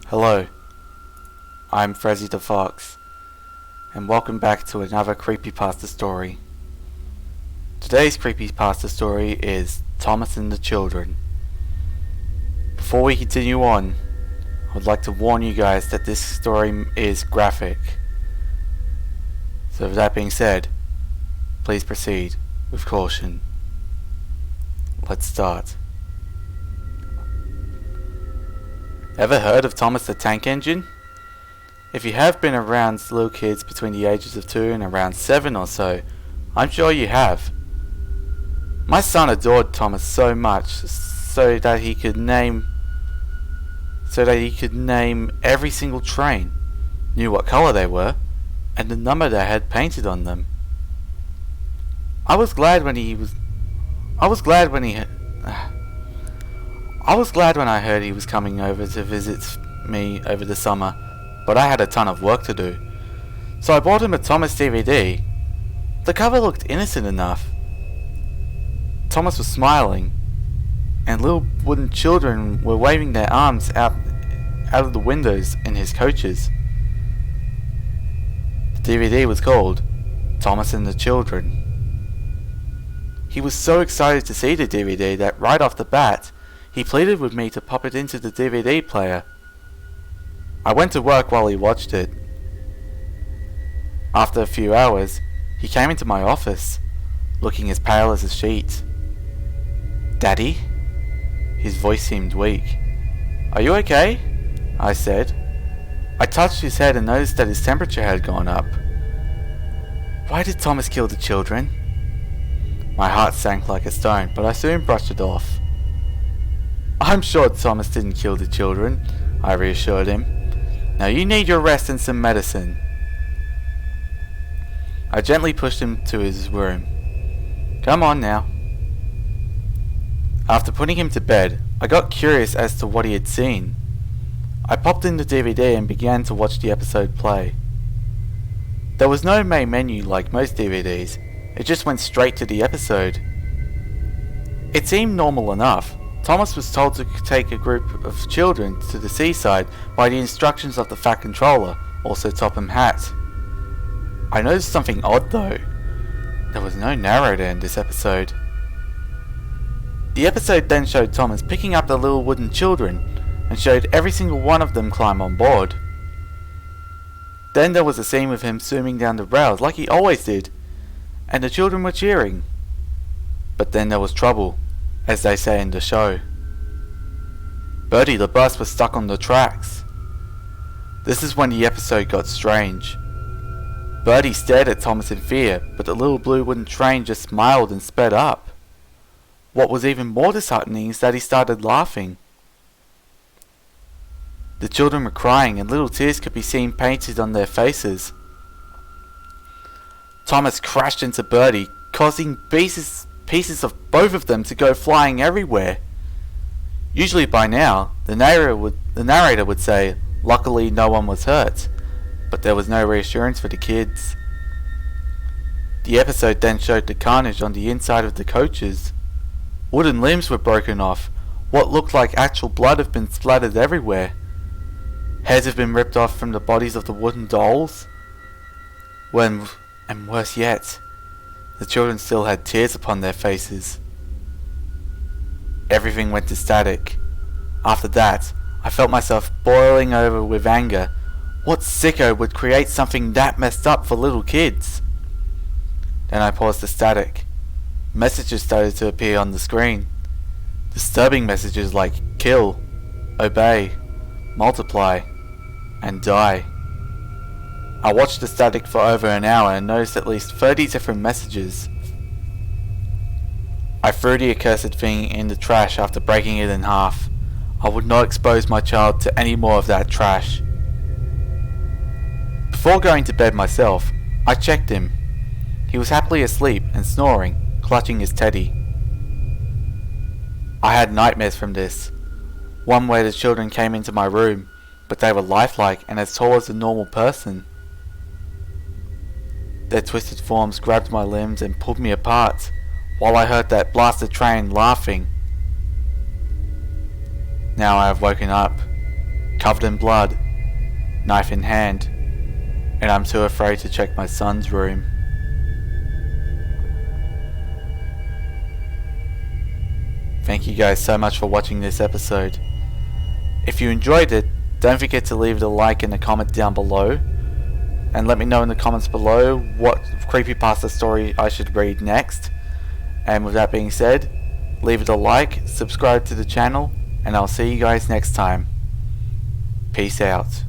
Hello, I'm Frezzy the Fox, and welcome back to another Creepypasta story. Today's Creepypasta story is Thomas and the Children. Before we continue on, I would like to warn you guys that this story is graphic. So with that being said, please proceed with caution. Let's start. Ever heard of Thomas the Tank Engine? If you have been around little kids between the ages of 2 and around 7 or so, I'm sure you have. My son adored Thomas so much so that he could name every single train, knew what colour they were, and the number they had painted on them. I was glad when I heard he was coming over to visit me over the summer, but I had a ton of work to do. So I bought him a Thomas DVD. The cover looked innocent enough. Thomas was smiling, and little wooden children were waving their arms out of the windows in his coaches. The DVD was called Thomas and the Children. He was so excited to see the DVD that right off the bat, he pleaded with me to pop it into the DVD player. I went to work while he watched it. After a few hours, he came into my office, looking as pale as a sheet. "Daddy?" His voice seemed weak. "Are you okay?" I said. I touched his head and noticed that his temperature had gone up. "Why did Thomas kill the children?" My heart sank like a stone, but I soon brushed it off. "I'm sure Thomas didn't kill the children," I reassured him. "Now you need your rest and some medicine." I gently pushed him to his room. "Come on now." After putting him to bed, I got curious as to what he had seen. I popped in the DVD and began to watch the episode play. There was no main menu like most DVDs, it just went straight to the episode. It seemed normal enough. Thomas was told to take a group of children to the seaside by the instructions of the Fat Controller, also Topham Hatt. I noticed something odd though. There was no narrator in this episode. The episode then showed Thomas picking up the little wooden children and showed every single one of them climb on board. Then there was a scene with him zooming down the rails like he always did, and the children were cheering. But then there was trouble, as they say in the show. Bertie the bus was stuck on the tracks. This is when the episode got strange. Bertie stared at Thomas in fear, but the little blue wooden train just smiled and sped up. What was even more disheartening is that he started laughing. The children were crying and little tears could be seen painted on their faces. Thomas crashed into Bertie, causing pieces of both of them to go flying everywhere. Usually by now, the narrator would say, "Luckily no one was hurt," but there was no reassurance for the kids. The episode then showed the carnage on the inside of the coaches. Wooden limbs were broken off. What looked like actual blood had been splattered everywhere. Heads have been ripped off from the bodies of the wooden dolls. And worse yet, the children still had tears upon their faces. Everything went to static. After that, I felt myself boiling over with anger. What sicko would create something that messed up for little kids? Then I paused the static. Messages started to appear on the screen. Disturbing messages like kill, obey, multiply, and die. I watched the static for over an hour and noticed at least 30 different messages. I threw the accursed thing in the trash after breaking it in half. I would not expose my child to any more of that trash. Before going to bed myself, I checked him. He was happily asleep and snoring, clutching his teddy. I had nightmares from this. One where the children came into my room, but they were lifelike and as tall as a normal person. Their twisted forms grabbed my limbs and pulled me apart, while I heard that blasted train laughing. Now I have woken up. covered in blood, knife in hand, and I'm too afraid to check my son's room. Thank you guys so much for watching this episode. If you enjoyed it, don't forget to leave it a like and a comment down below, and let me know in the comments below what creepypasta story I should read next. And with that being said, leave it a like, subscribe to the channel, and I'll see you guys next time. Peace out.